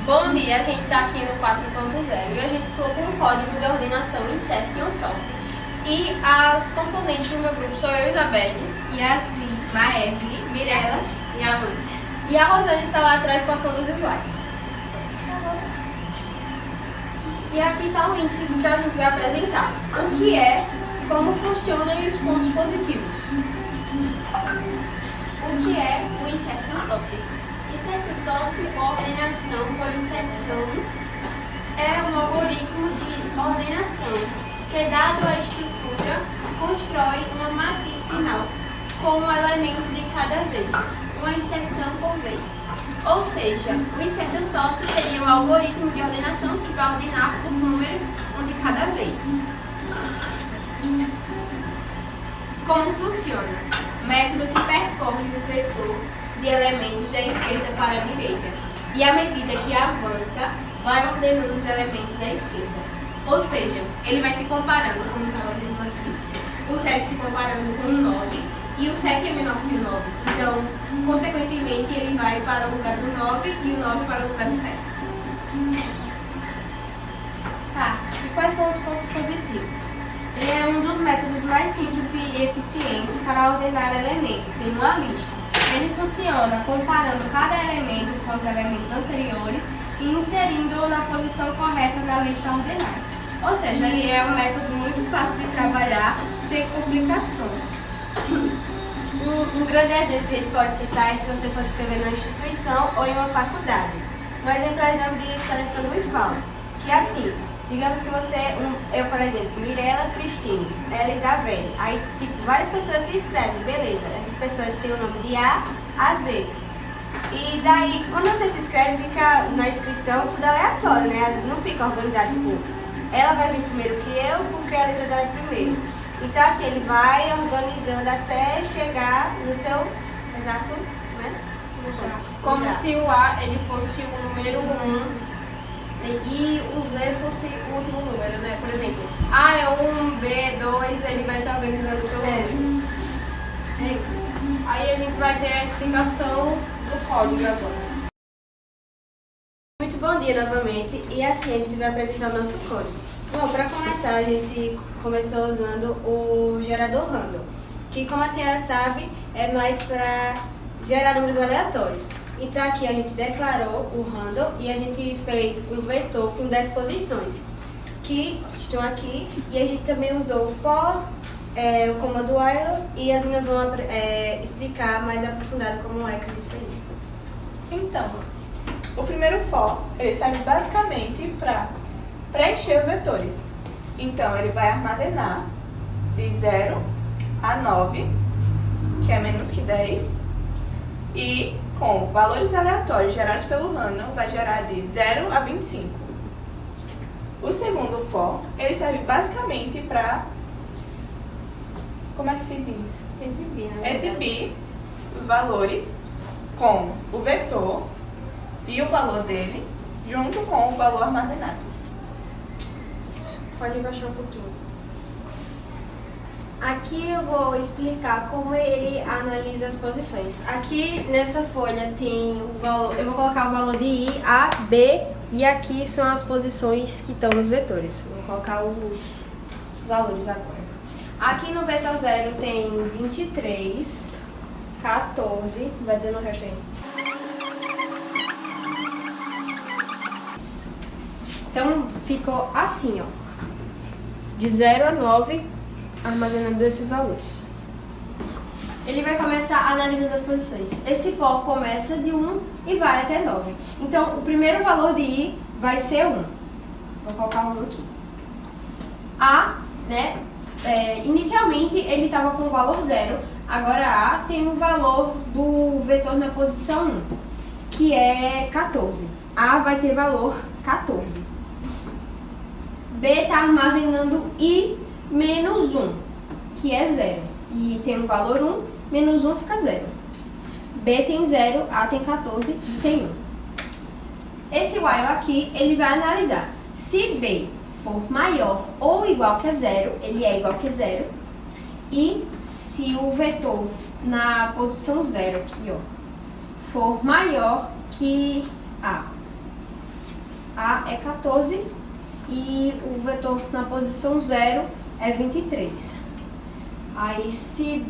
Bom dia, a gente está aqui no 4.0 e a gente colocou um código de ordenação insert em Onsoft. E as componentes do meu grupo sou eu, Isabelle, Yasmin, Maeve, Mirella e a Lu. E a Rosane está lá atrás passando os slides. E aqui está o índice que a gente vai apresentar. O que é, como funcionam e os pontos positivos. O que é o insert no software? Insert no software, ordenação por inserção, é um algoritmo de ordenação que, dado a estrutura, constrói uma matriz final com um elemento de cada vez, uma inserção por vez. Ou seja, o insert no software seria um algoritmo de ordenação que vai ordenar os números um de cada vez. Como funciona? Método que percorre o vetor de elementos da esquerda para a direita e, à medida que avança, vai ordenando os elementos da esquerda. Ou seja, ele vai se comparando, como está o exemplo aqui, o 7 se comparando com o 9 e o 7 é menor que o 9. Então, consequentemente, ele vai para o lugar do 9 e o 9 para o lugar do 7. E quais são os pontos positivos? É um dos métodos mais simples e eficientes para ordenar elementos em uma lista. Ele funciona comparando cada elemento com os elementos anteriores e inserindo-o na posição correta na lista ordenada. Ou seja, ele é um método muito fácil de trabalhar, sem complicações. Um grande exemplo que a gente pode citar é se você for escrever numa instituição ou em uma faculdade. Um exemplo é o exame de seleção do IFAL, que é assim. Digamos que você, eu por exemplo, Mirella, Cristine, ela, Isabelle. Aí, tipo, várias pessoas se inscrevem, beleza. Essas pessoas têm o nome de A a Z. E daí, quando você se inscreve, fica na inscrição tudo aleatório, né? Não fica organizado, tipo, ela vai vir primeiro que eu, porque a letra dela é primeiro. Então, assim, ele vai organizando até chegar no seu exato, né? Como se o A ele fosse o número 1 e o Z fosse o último número, né? Por exemplo, A é 1, B 2, ele vai se organizando pelo número. É isso. Aí a gente vai ter a explicação do código agora. Muito bom dia novamente, e assim a gente vai apresentar o nosso código. Bom, para começar, a gente começou usando o gerador random, que, como a senhora sabe, é mais para gerar números aleatórios. Então aqui a gente declarou o random e a gente fez um vetor com 10 posições, que estão aqui, e a gente também usou o for, o comando while, e as meninas vão explicar mais aprofundado como é que a gente fez isso. Então, o primeiro for, ele serve basicamente para preencher os vetores. Então, ele vai armazenar de 0 a 9, que é menos que 10, e com valores aleatórios gerados pelo random, vai gerar de 0 a 25. O segundo for, ele serve basicamente para, como é que se diz? Exibir os valores com o vetor e o valor dele, junto com o valor armazenado. Isso. Pode baixar um pouquinho. Aqui eu vou explicar como ele analisa as posições. Aqui nessa folha tem o valor, eu vou colocar o valor de I, A, B, e aqui são as posições que estão nos vetores. Vou colocar os valores agora. Aqui no vetor 0 tem 23, 14, vai dizer no resto aí. Então ficou assim, ó, de 0 a 9, armazenando esses valores. Ele vai começar analisando as posições. Esse for começa de 1 e vai até 9. Então, o primeiro valor de I vai ser 1. Vou colocar 1 aqui. A, né? Inicialmente, ele estava com o valor 0. Agora, A tem um valor do vetor na posição 1, que é 14. A vai ter valor 14. B está armazenando I menos 1, que é 0. E tem o valor 1, menos 1 fica 0. B tem 0, A tem 14 e tem 1. Esse while aqui, ele vai analisar. Se B for maior ou igual que a 0, ele é igual que 0. E se o vetor na posição 0 aqui, ó, for maior que A. A é 14 e o vetor na posição 0 é 23. Aí se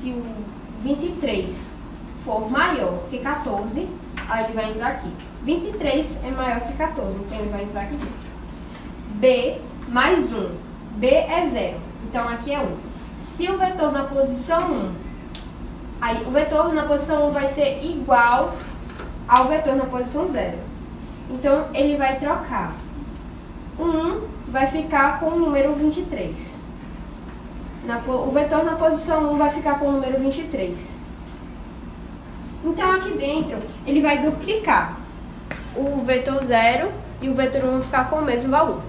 o 23 for maior que 14, aí ele vai entrar aqui. 23 é maior que 14, então ele vai entrar aqui dentro. B mais 1. B é 0, então aqui é 1. Se o vetor na posição 1, aí o vetor na posição 1 vai ser igual ao vetor na posição 0. Então ele vai trocar. 1 vai ficar com o número 23. O vetor na posição 1 vai ficar com o número 23. Então aqui dentro ele vai duplicar. O vetor 0 e o vetor 1 vão ficar com o mesmo valor.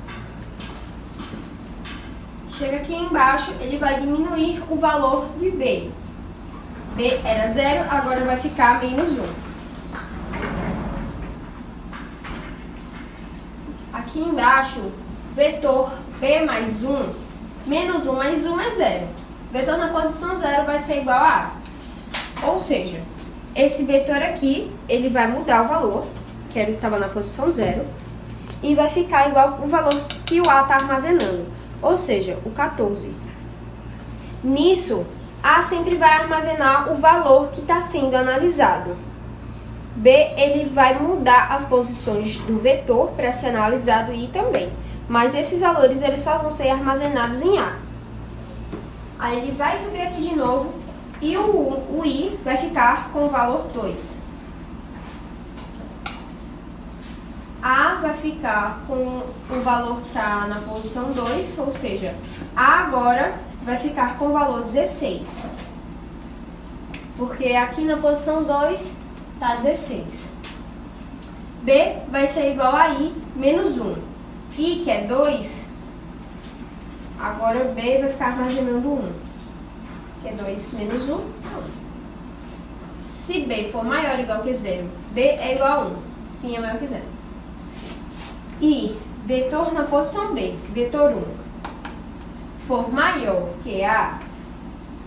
Chega aqui embaixo, ele vai diminuir o valor de B. B era 0, agora vai ficar menos 1. Aqui embaixo, vetor B mais 1, menos 1 mais 1 é 0. Vetor na posição 0 vai ser igual a A. Ou seja, esse vetor aqui, ele vai mudar o valor, que ele estava na posição 0, e vai ficar igual o valor que o A está armazenando, ou seja, o 14. Nisso, A sempre vai armazenar o valor que está sendo analisado. B, ele vai mudar as posições do vetor para ser analisado I também, mas esses valores eles só vão ser armazenados em A. Aí ele vai subir aqui de novo e o I vai ficar com o valor 2. A vai ficar com o valor que está na posição 2, ou seja, A agora vai ficar com o valor 16. Porque aqui na posição 2 está 16. B vai ser igual a I menos 1. I, que é 2, agora B vai ficar armazenando 1. Que é 2 menos 1, 1. Se B for maior ou igual que 0, B é igual a 1. Sim, é maior que 0. E vetor na posição B, vetor 1, for maior que A,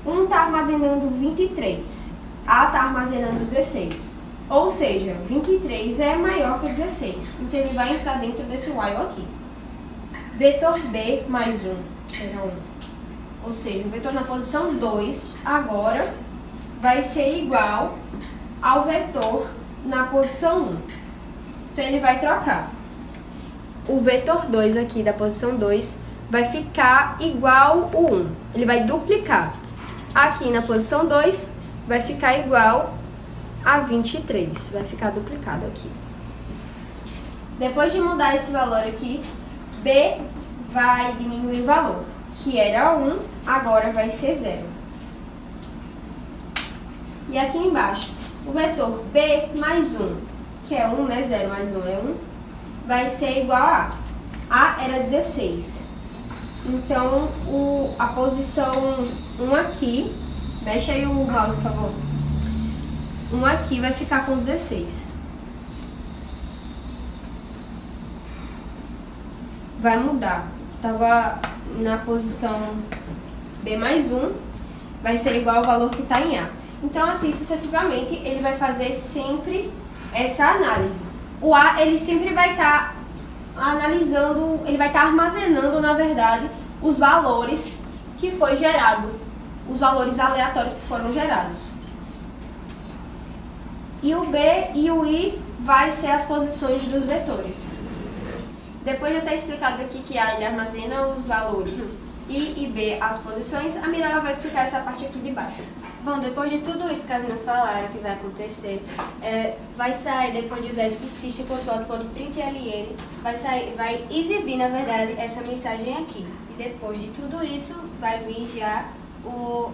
1 está armazenando 23, A está armazenando 16. Ou seja, 23 é maior que 16, então ele vai entrar dentro desse while aqui. Vetor B mais 1 era 1. Ou seja, o vetor na posição 2 agora vai ser igual ao vetor na posição 1. Então ele vai trocar. O vetor 2 aqui da posição 2 vai ficar igual o 1. Ele vai duplicar. Aqui na posição 2 vai ficar igual a 23. Vai ficar duplicado aqui. Depois de mudar esse valor aqui, B vai diminuir o valor, que era 1, agora vai ser 0. E aqui embaixo, o vetor B mais 1, que é 1, né? 0 mais 1 é 1, vai ser igual a A. A era 16. Então, a posição 1 aqui, mexe aí o mouse, por favor. 1 aqui vai ficar com 16. Vai mudar. Estava na posição B mais 1, vai ser igual ao valor que está em A. Então, assim, sucessivamente, ele vai fazer sempre essa análise. O A, ele sempre vai estar analisando, ele vai estar armazenando, na verdade, os valores que foi gerado, os valores aleatórios que foram gerados. E o B e o I vai ser as posições dos vetores. Depois de eu ter explicado aqui que A ele armazena os valores I e B as posições, a Mirella vai explicar essa parte aqui de baixo. Bom, depois de tudo isso que a Vina falaram que vai acontecer, vai sair, depois de usar esse system.out.println, vai exibir, na verdade, essa mensagem aqui. E depois de tudo isso, vai vir já o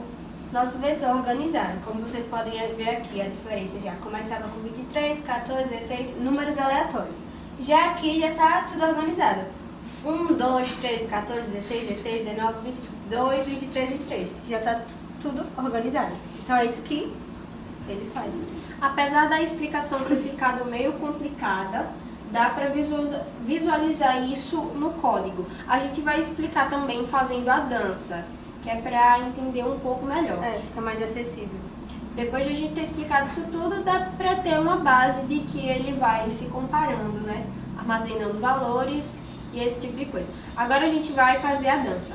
nosso vetor organizado. Como vocês podem ver aqui, a diferença já começava com 23, 14, 16, números aleatórios. Já aqui já está tudo organizado. 1, 2, 13, 14, 16, 16, 19, 22, 23, 23. Já está tudo organizado. Então é isso que ele faz. Apesar da explicação ter ficado meio complicada, dá para visualizar isso no código. A gente vai explicar também fazendo a dança, que é para entender um pouco melhor. Fica mais acessível. Depois de a gente ter explicado isso tudo, dá para ter uma base de que ele vai se comparando, né, armazenando valores e esse tipo de coisa. Agora a gente vai fazer a dança.